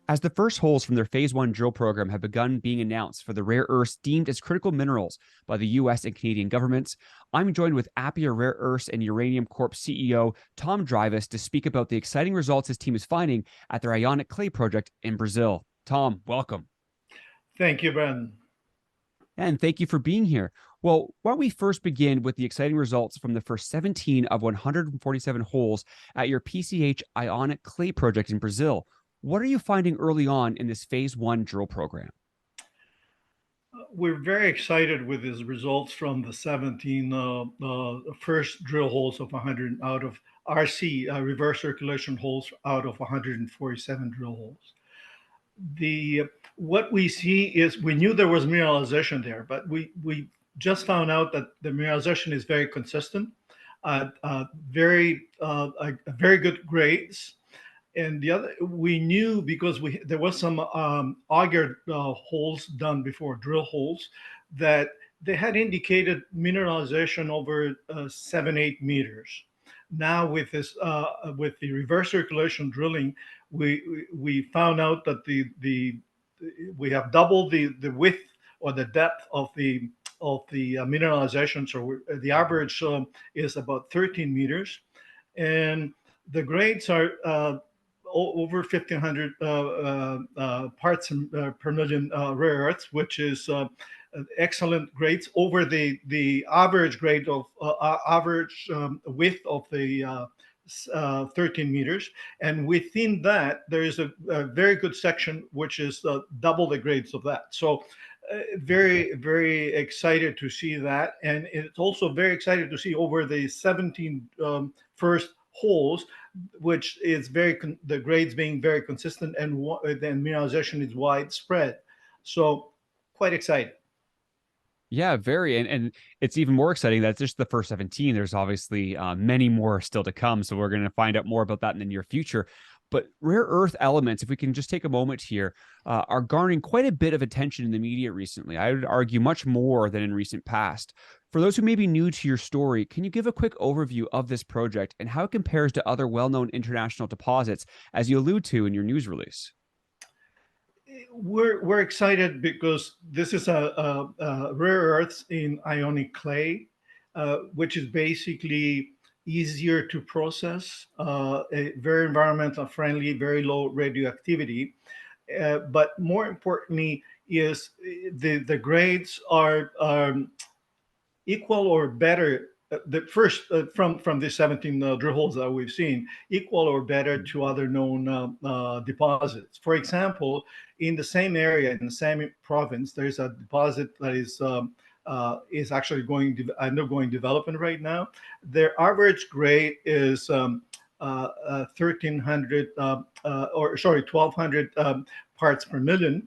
As the first holes from their Phase 1 drill program have begun being announced for the rare earths deemed as critical minerals by the US and Canadian governments, I'm joined with Appia Rare Earths and Uranium Corp CEO Tom Drivas to speak about the exciting results his team is finding at their Ionic clay project in Brazil. Tom, welcome. Thank you, Brandon. And thank you for being here. Well, why don't we first begin with the exciting results from the first 17 of 147 holes at your PCH Ionic clay project in Brazil? What are you finding early on in this Phase 1 drill program? We're very excited with these results from the 17 first drill holes of 100 out of RC, reverse circulation holes out of 147 drill holes. What we see is we knew there was mineralization there, but we just found out that the mineralization is very consistent, very good grades. And the other, we knew because there was some auger holes done before, drill holes, that they had indicated mineralization over 7-8 meters. Now with this, with the reverse circulation drilling, we found out that we have doubled the width or the depth of the mineralization. So the average is about 13 meters, and the grades are over 1,500 parts per million rare earths, which is excellent grades over the average grade of average width of the 13 meters. And within that, there is a very good section, which is double the grades of that. So very, very excited to see that. And it's also very excited to see over the 17 first holes, which is the grades being very consistent, and then mineralization is widespread. So quite excited. Yeah, very. And it's even more exciting that's just the first 17. There's obviously many more still to come. So we're going to find out more about that in the near future. But rare earth elements, if we can just take a moment here, are garnering quite a bit of attention in the media recently. I would argue much more than in recent past. For those who may be new to your story, can you give a quick overview of this project and how it compares to other well-known international deposits, as you allude to in your news release? We're excited because this is a rare earths in ionic clay, which is basically easier to process, very environmental friendly, very low radioactivity. But more importantly is the grades are equal or better. The first from the 17 drill holes that we've seen, equal or better to other known deposits. For example, in the same area, in the same province, there's a deposit that is actually undergoing development right now. Their average grade is 1,200 parts per million.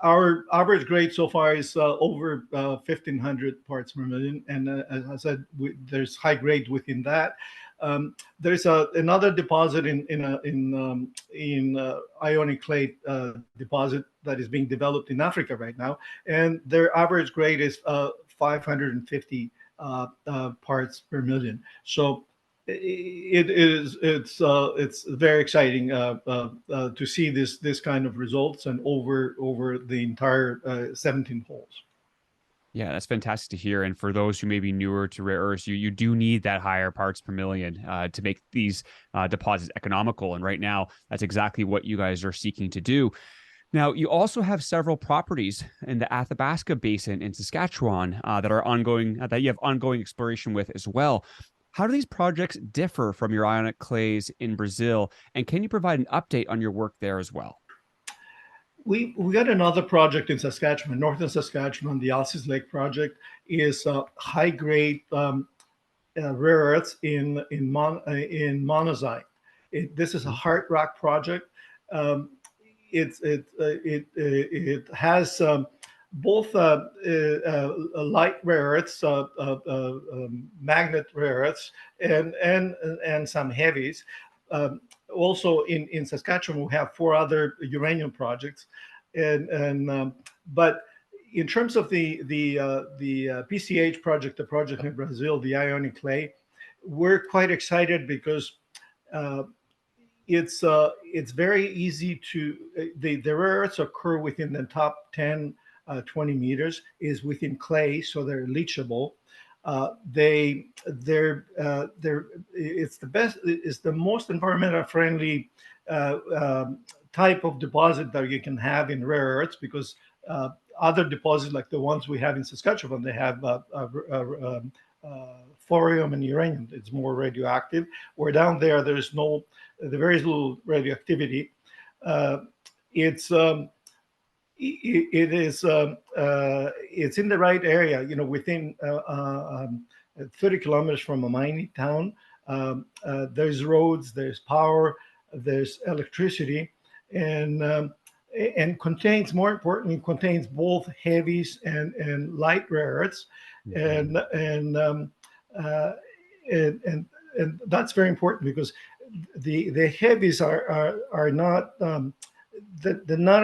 Our average grade so far is over 1,500 parts per million, and as I said, there's high grade within that. There's another deposit in ionic clay deposit that is being developed in Africa right now, and their average grade is 550 parts per million. So it's very exciting to see this kind of results and over the entire 17 holes. Yeah, that's fantastic to hear. And for those who may be newer to rare earths, you do need that higher parts per million to make these deposits economical. And right now, that's exactly what you guys are seeking to do. Now, you also have several properties in the Athabasca Basin in Saskatchewan that are ongoing, that you have ongoing exploration with as well. How do these projects differ from your ionic clays in Brazil? And can you provide an update on your work there as well? We got another project in Saskatchewan, Northern Saskatchewan. The Alces Lake Project is high grade rare earths in monazite. This is a hard rock project. It has both light rare earths, magnet rare earths, and some heavies. Also in Saskatchewan, we have 4 other uranium projects, but in terms of the PCH project, the project in Brazil, the Ionic clay, we're quite excited because uh, it's very easy to the rare earths occur within the top 10 20 meters is within clay, so they're leachable. They're it's the best, it's the most environmental friendly type of deposit that you can have in rare earths, because other deposits like the ones we have in Saskatchewan, they have thorium and uranium. It's more radioactive. Where down there, there's no, there is little radioactivity. Uh, it's it is it's in the right area, within 30 kilometers from a mining town. There's roads, there's power, there's electricity, and contains, more importantly, contains both heavies and light rare earths, Mhm. and uh, and that's very important because the heavies are not the not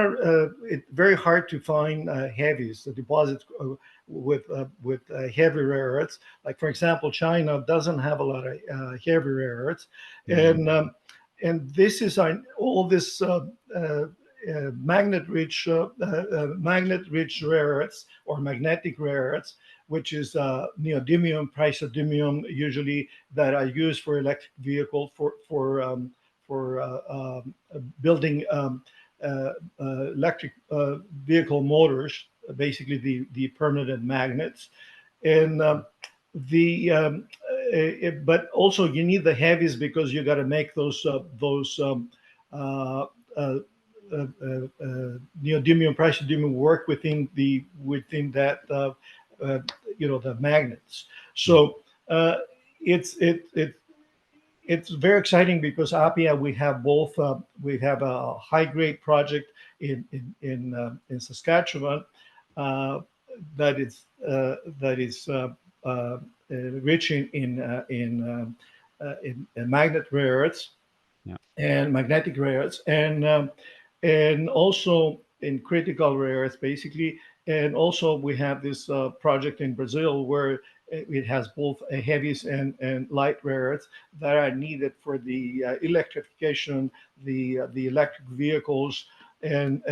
it's very hard to find heavies, the deposits with heavy rare earths. Like for example, China doesn't have a lot of heavy rare earths, Mhm. and this is all this magnet rich rare earths or magnetic rare earths, which is neodymium, praseodymium, usually, that are used for electric vehicle for building electric vehicle motors, basically the permanent magnets, and but also you need the heavies because you got to make those uh, uh, neodymium, praseodymium work within that the magnets. So it's it's very exciting because Appia, we have both. We have a high grade project in Saskatchewan uh, that is rich in magnet rare earths Yeah. and magnetic rare earths, and also in critical rare earths, basically. And also we have this project in Brazil where it has both heavies and light rare earths that are needed for the electrification, the electric vehicles, and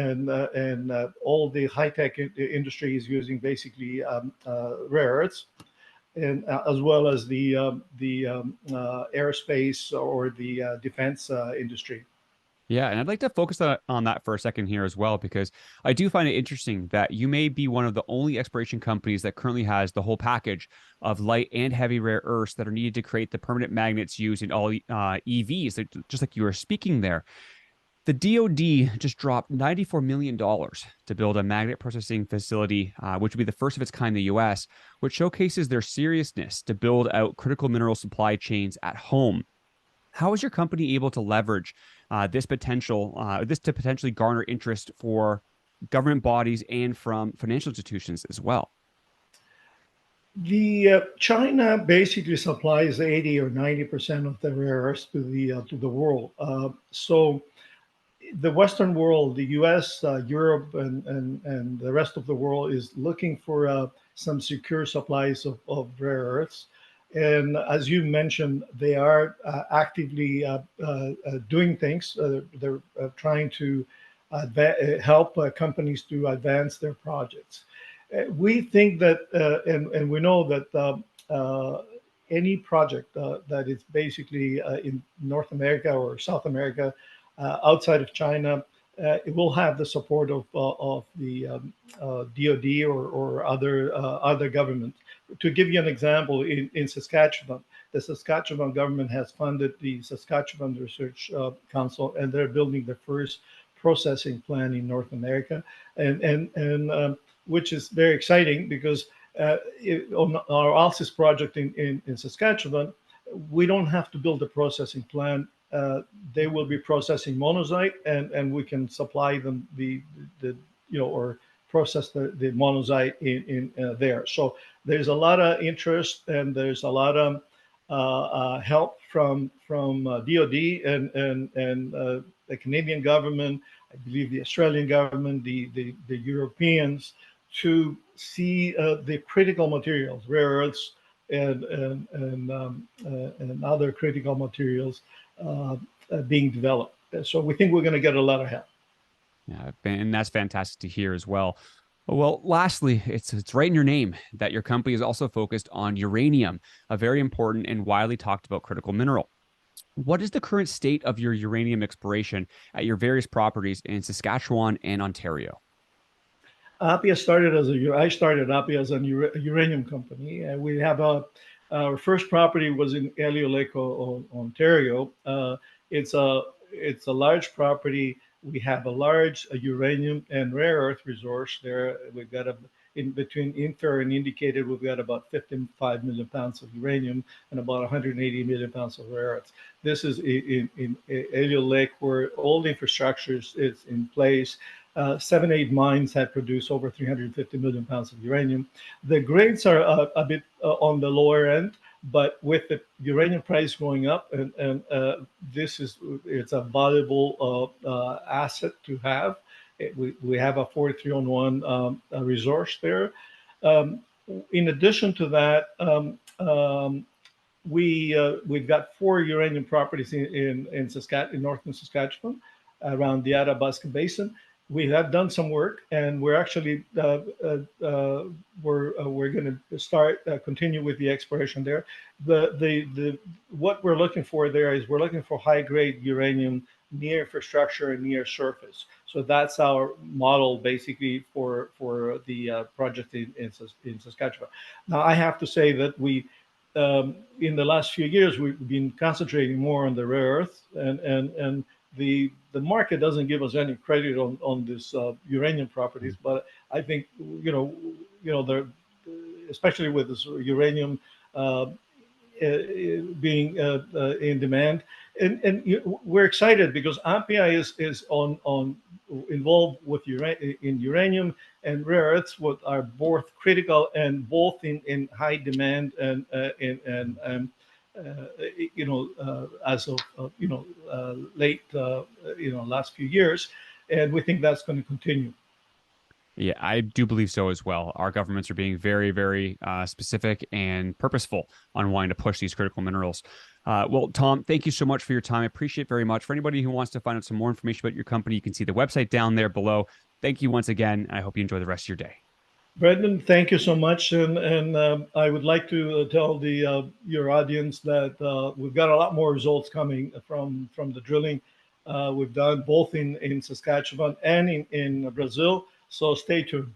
all the high tech industry is using basically rare earths, and as well as the aerospace or the defense industry. Yeah, and I'd like to focus on that for a second here as well, because I do find it interesting that you may be one of the only exploration companies that currently has the whole package of light and heavy rare earths that are needed to create the permanent magnets used in all EVs, just like you were speaking there. The DoD just dropped $94 million to build a magnet processing facility, which would be the first of its kind in the US, which showcases their seriousness to build out critical mineral supply chains at home. How is your company able to leverage this to potentially garner interest for government bodies and from financial institutions as well? The China basically supplies 80 or 90% of the rare earths to the world. So the Western world, the U.S., Europe, and the rest of the world is looking for some secure supplies of rare earths. And as you mentioned, they are actively doing things. They're trying to help companies to advance their projects. We think that, and we know that any project that is basically in North America or South America, outside of China, it will have the support of the DoD or other governments. To give you an example, in Saskatchewan, the Saskatchewan government has funded the Saskatchewan Research Council, and they're building the first processing plant in North America, and which is very exciting because on our Alces project in Saskatchewan, we don't have to build a processing plant. They will be processing monazite, and we can supply them the or process the monazite in there. So there's a lot of interest, and there's a lot of help from DoD and the Canadian government, I believe the Australian government, the Europeans, to see the critical materials, rare earths, and other critical materials being developed. So we think we're going to get a lot of help. Yeah, and that's fantastic to hear as well. Well, lastly, it's right in your name that your company is also focused on uranium, a very important and widely talked about critical mineral. What is the current state of your uranium exploration at your various properties in Saskatchewan and Ontario? Appia started as I started Appia as a uranium company, and we have our first property was in Alces Lake, Ontario. It's a large property. We have a large uranium and rare earth resource there. We've got in between infer and indicated, we've got about 55 million pounds of uranium and about 180 million pounds of rare earths. This is in Alces Lake, where all the infrastructure is in place. 7, 8 mines have produced over 350 million pounds of uranium. The grades are a bit on the lower end, but with the uranium price going up, and it's a valuable asset to have. We have a 43-on-1 resource there. Um, in addition to that, we've got 4 uranium properties in northern Saskatchewan, around the Athabasca Basin. We have done some work, and we're actually we're going to start continue with the exploration there. The what we're looking for there is we're looking for high grade uranium near infrastructure and near surface. So that's our model basically for the project in Saskatchewan. Now I have to say that in the last few years we've been concentrating more on the rare earth, and the market doesn't give us any credit on this uranium properties, but I think they're, especially with this uranium being in demand, and we're excited because Appia is on involved with in uranium and rare earths, what are both critical and both in high demand, and as of late last few years, and we think that's going to continue. Yeah, I do believe so as well. Our governments are being very, very specific and purposeful on wanting to push these critical minerals. Well, Tom, thank you so much for your time. I appreciate it very much. For anybody who wants to find out some more information about your company, you can see the website down there below. Thank you once again. I hope you enjoy the rest of your day. Brandon, thank you so much, and I would like to tell your audience that we've got a lot more results coming from the drilling we've done both in Saskatchewan and in Brazil. So stay tuned.